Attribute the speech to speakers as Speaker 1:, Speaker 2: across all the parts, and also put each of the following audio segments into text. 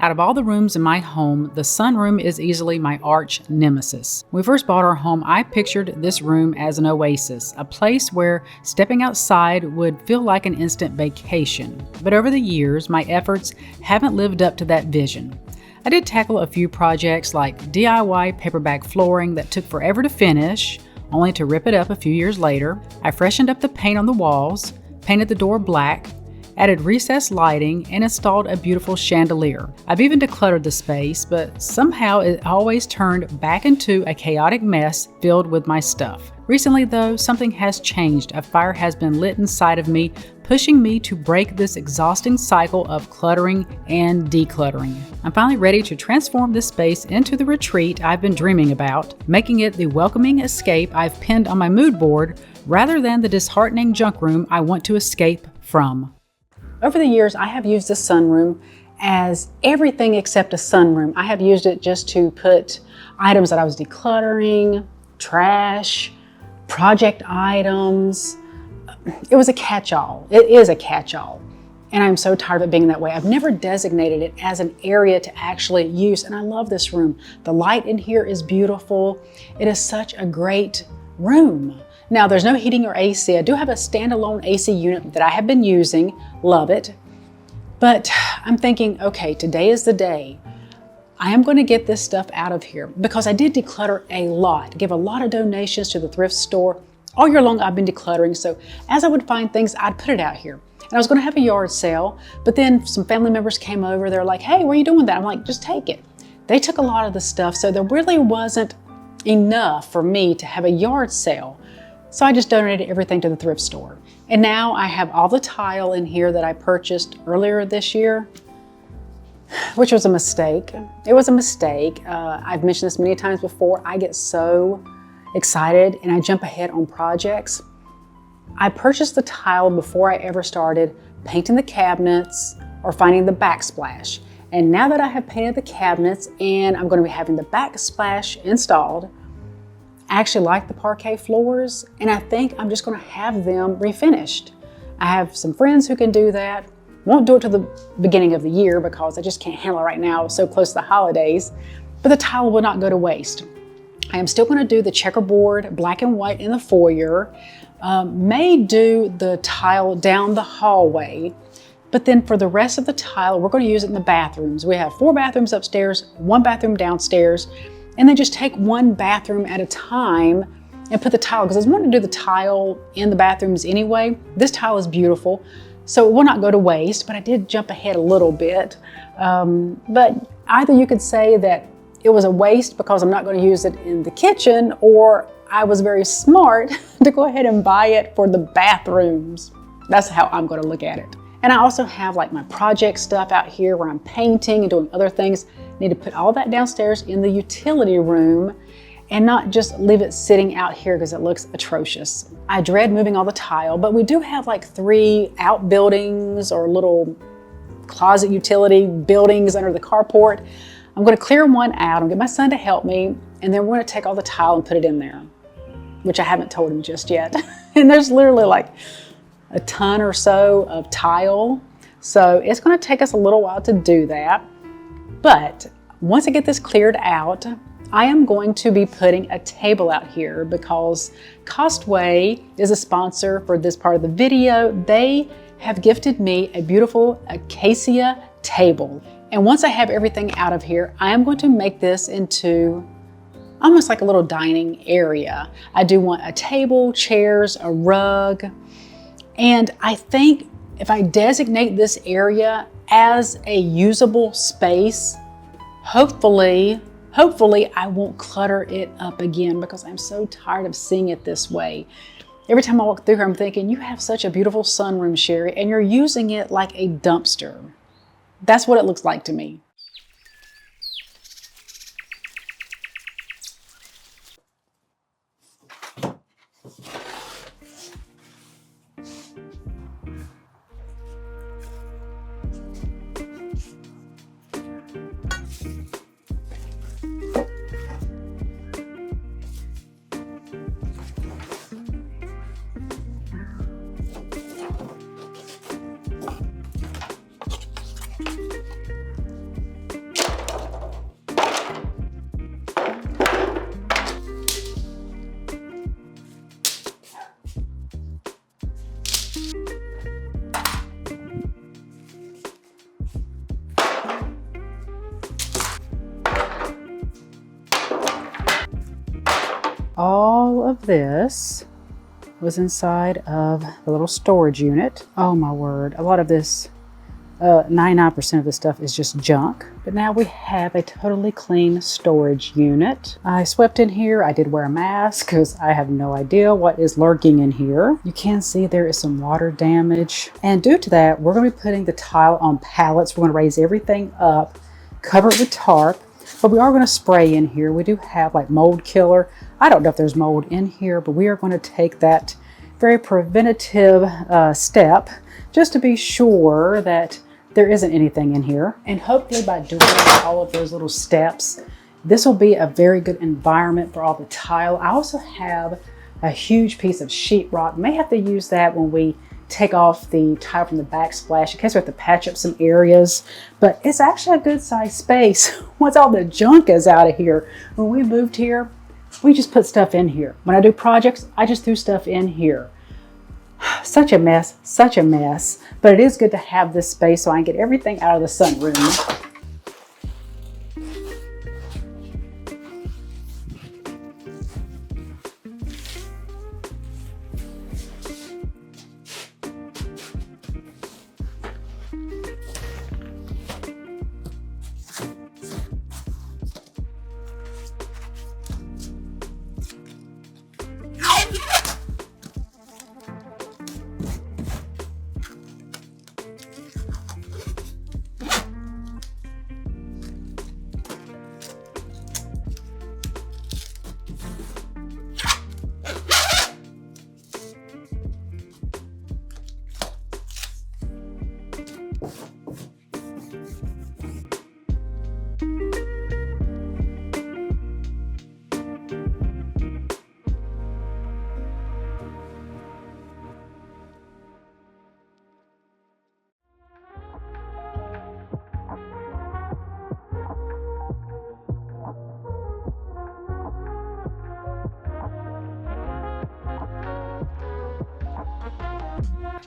Speaker 1: Out of all the rooms in my home, the sunroom is easily my arch nemesis. When we first bought our home, I pictured this room as an oasis, a place where stepping outside would feel like an instant vacation. But over the years, my efforts haven't lived up to that vision. I did tackle a few projects like DIY paperback flooring that took forever to finish, only to rip it up a few years later. I freshened up the paint on the walls, painted the door black, added recessed lighting, and installed a beautiful chandelier. I've even decluttered the space, but somehow it always turned back into a chaotic mess filled with my stuff. Recently though, something has changed. A fire has been lit inside of me, pushing me to break this exhausting cycle of cluttering and decluttering. I'm finally ready to transform this space into the retreat I've been dreaming about, making it the welcoming escape I've pinned on my mood board rather than the disheartening junk room I want to escape from. Over the years, I have used the sunroom as everything except a sunroom. I have used it just to put items that I was decluttering, trash, project items. It was a catch-all. It is a catch-all. And I'm so tired of it being that way. I've never designated it as an area to actually use, and I love this room. The light in here is beautiful. It is such a great room. Now, there's no heating or AC. I do have a standalone AC unit that I have been using, love it. But I'm thinking, okay, today is the day. I am going to get this stuff out of here because I did declutter a lot, give a lot of donations to the thrift store. All year long, I've been decluttering. So as I would find things, I'd put it out here. And I was going to have a yard sale, but then some family members came over. They're like, hey, where are you doing that? I'm like, just take it. They took a lot of the stuff. So there really wasn't enough for me to have a yard sale. So I just donated everything to the thrift store. And now I have all the tile in here that I purchased earlier this year, which was a mistake. It was a mistake. I've mentioned this many times before. I get so excited and I jump ahead on projects. I purchased the tile before I ever started painting the cabinets or finding the backsplash. And now that I have painted the cabinets and I'm going to be having the backsplash installed, I actually like the parquet floors, and I think I'm just going to have them refinished. I have some friends who can do that. Won't do it to the beginning of the year because I just can't handle it right now, so close to the holidays, but the tile will not go to waste. I am still going to do the checkerboard black and white in the foyer, may do the tile down the hallway, but then for the rest of the tile, we're going to use it in the bathrooms. We have 4 bathrooms upstairs, 1 bathroom downstairs, and then just take 1 bathroom at a time and put the tile, because I was wanting to do the tile in the bathrooms anyway. This tile is beautiful, so it will not go to waste, but I did jump ahead a little bit. But either you could say that it was a waste because I'm not going to use it in the kitchen, or I was very smart to go ahead and buy it for the bathrooms. That's how I'm going to look at it. And I also have like my project stuff out here where I'm painting and doing other things. I need to put all that downstairs in the utility room and not just leave it sitting out here because it looks atrocious. I dread moving all the tile, but we do have like 3 outbuildings or little closet utility buildings under the carport. I'm going to clear one out and get my son to help me, and then we're going to take all the tile and put it in there, which I haven't told him just yet. And there's literally like a ton or so of tile. So it's going to take us a little while to do that. But once I get this cleared out, I am going to be putting a table out here because Costway is a sponsor for this part of the video. They have gifted me a beautiful acacia table. And once I have everything out of here, I am going to make this into almost like a little dining area. I do want a table, chairs, a rug. And I think if I designate this area as a usable space, hopefully I won't clutter it up again because I'm so tired of seeing it this way. Every time I walk through here, I'm thinking, you have such a beautiful sunroom, Sherry, and you're using it like a dumpster. That's what it looks like to me. All of this was inside of the little storage unit. Oh my word, a lot of this, 99% of this stuff is just junk. But now we have a totally clean storage unit. I swept in here. I did wear a mask because I have no idea what is lurking in here. You can see there is some water damage. And due to that, we're going to be putting the tile on pallets. We're going to raise everything up, cover it with tarp. But we are going to spray in here. We do have like mold killer. I don't know if there's mold in here, but we are going to take that very preventative step just to be sure that there isn't anything in here. And hopefully by doing all of those little steps, this will be a very good environment for all the tile. I also have a huge piece of sheetrock. May have to use that when we take off the tile from the backsplash in case we have to patch up some areas. But it's actually a good sized space once all the junk is out of here. When we moved here, we just put stuff in here. When I do projects, I just threw stuff in here. Such a mess, but it is good to have this space so I can get everything out of the sunroom.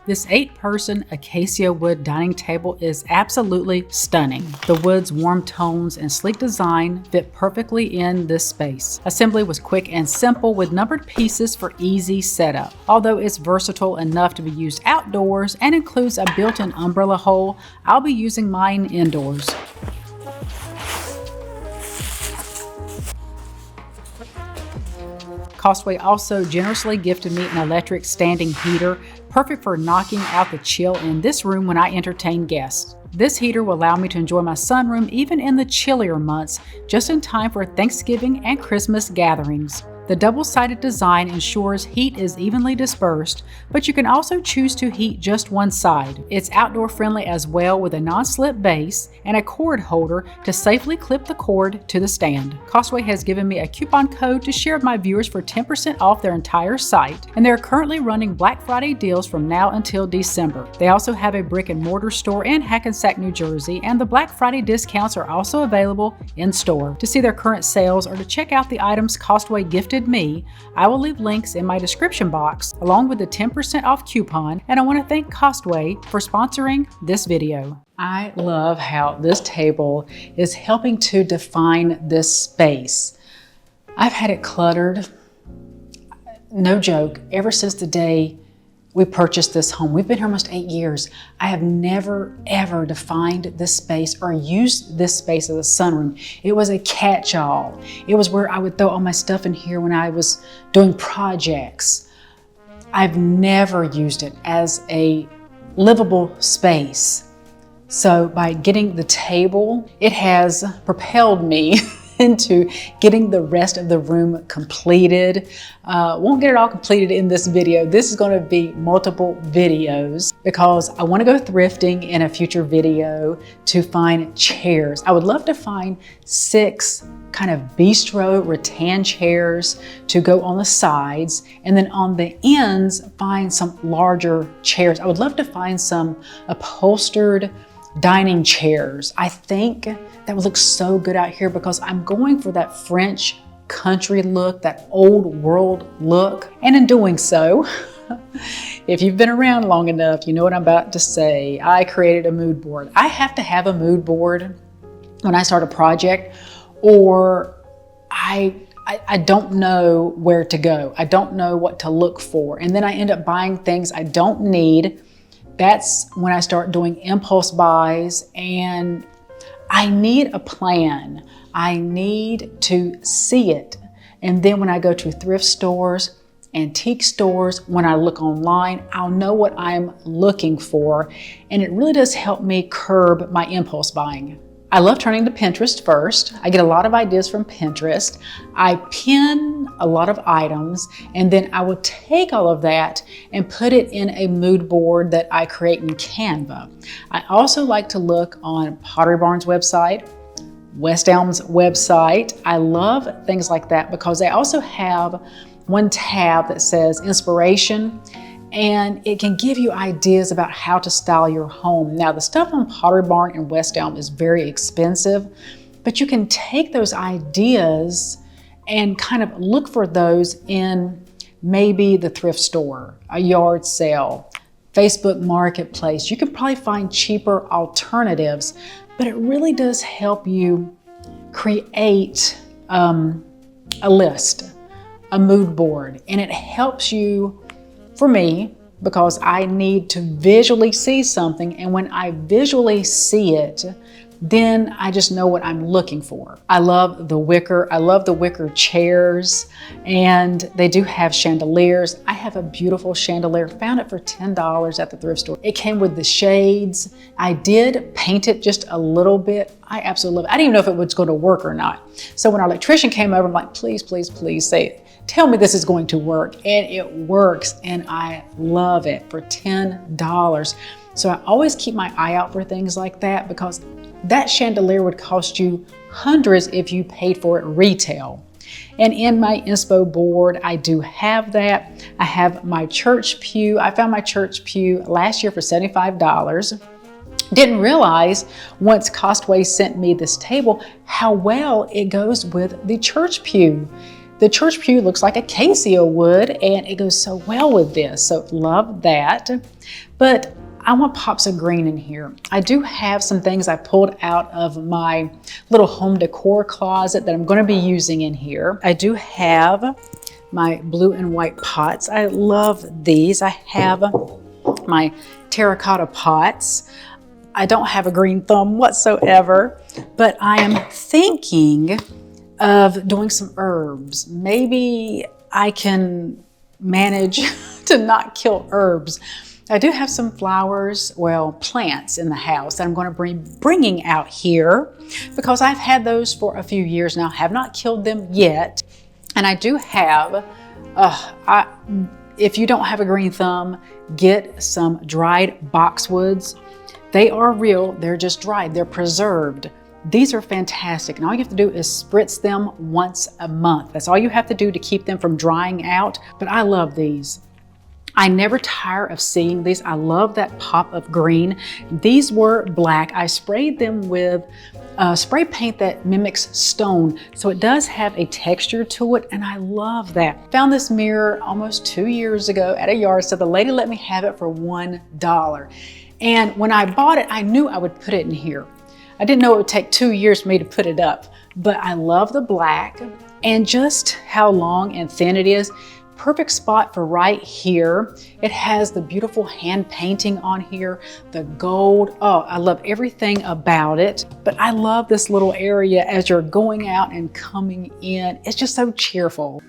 Speaker 1: This 8-person acacia wood dining table is absolutely stunning. The wood's warm tones and sleek design fit perfectly in this space. Assembly was quick and simple with numbered pieces for easy setup. Although it's versatile enough to be used outdoors and includes a built-in umbrella hole, I'll be using mine indoors. Costway also generously gifted me an electric standing heater, perfect for knocking out the chill in this room when I entertain guests. This heater will allow me to enjoy my sunroom even in the chillier months, just in time for Thanksgiving and Christmas gatherings. The double-sided design ensures heat is evenly dispersed, but you can also choose to heat just one side. It's outdoor friendly as well with a non-slip base and a cord holder to safely clip the cord to the stand. Costway has given me a coupon code to share with my viewers for 10% off their entire site, and they're currently running Black Friday deals from now until December. They also have a brick and mortar store in Hackensack, New Jersey, and the Black Friday discounts are also available in store. To see their current sales or to check out the items Costway gifted me, I will leave links in my description box along with the 10% off coupon, and I want to thank Costway for sponsoring this video. I love how this table is helping to define this space. I've had it cluttered, no joke, ever since the day we purchased this home. We've been here almost 8 years. I have never, ever defined this space or used this space as a sunroom. It was a catch-all. It was where I would throw all my stuff in here when I was doing projects. I've never used it as a livable space. So by getting the table, it has propelled me into getting the rest of the room completed. Won't get it all completed in this video. This is going to be multiple videos because I want to go thrifting in a future video to find chairs. I would love to find 6 kind of bistro rattan chairs to go on the sides, and then on the ends find some larger chairs. I would love to find some upholstered dining chairs. I think that would look so good out here because I'm going for that French country look, that old world look. And in doing so, if you've been around long enough, you know what I'm about to say. I created a mood board. I have to have a mood board when I start a project, or I I don't know where to go. I don't know what to look for. And then I end up buying things I don't need. That's when I start doing impulse buys, and I need a plan. I need to see it. And then when I go to thrift stores, antique stores, when I look online, I'll know what I'm looking for. And it really does help me curb my impulse buying. I love turning to Pinterest first. I get a lot of ideas from Pinterest. I pin a lot of items, and then I will take all of that and put it in a mood board that I create in Canva. I also like to look on Pottery Barn's website, West Elm's website. I love things like that because they also have one tab that says inspiration, and it can give you ideas about how to style your home. Now, the stuff on Pottery Barn and West Elm is very expensive, but you can take those ideas and kind of look for those in maybe the thrift store, a yard sale, Facebook Marketplace. You can probably find cheaper alternatives, but it really does help you create a list, a mood board, and it helps you, for me, because I need to visually see something, and when I visually see it, then I just know what I'm looking for. I love the wicker. I love the wicker chairs, and they do have chandeliers. I have a beautiful chandelier, found it for $10 at the thrift store. It came with the shades. I did paint it just a little bit. I absolutely love it. I didn't even know if it was going to work or not. So when our electrician came over, I'm like, please, please, please say it. Tell me this is going to work, and it works, and I love it for $10. So I always keep my eye out for things like that, because that chandelier would cost you hundreds if you paid for it retail. And in my inspo board, I do have that. I have my church pew. I found my church pew last year for $75. Didn't realize once Costway sent me this table how well it goes with the church pew. The church pew looks like acacia wood, and it goes so well with this, so love that. But I want pops of green in here. I do have some things I pulled out of my little home decor closet that I'm going to be using in here. I do have my blue and white pots. I love these. I have my terracotta pots. I don't have a green thumb whatsoever, but I am thinking of doing some herbs. Maybe I can manage to not kill herbs. I do have some flowers, well, plants in the house that I'm going to be bringing out here because I've had those for a few years now, have not killed them yet. And I do have, if you don't have a green thumb, get some dried boxwoods. They are real, they're just dried, they're preserved. These are fantastic, and all you have to do is spritz them once a month. That's all you have to do to keep them from drying out, but I love these. I never tire of seeing these. I love that pop of green. These were black. I sprayed them with spray paint that mimics stone, so it does have a texture to it, and I love that. Found this mirror almost 2 years ago at a yard sale. The lady let me have it for $1. And when I bought it, I knew I would put it in here. I didn't know it would take 2 years for me to put it up, but I love the black and just how long and thin it is. Perfect spot for right here. It has the beautiful hand painting on here, the gold. Oh, I love everything about it. But I love this little area as you're going out and coming in. It's just so cheerful.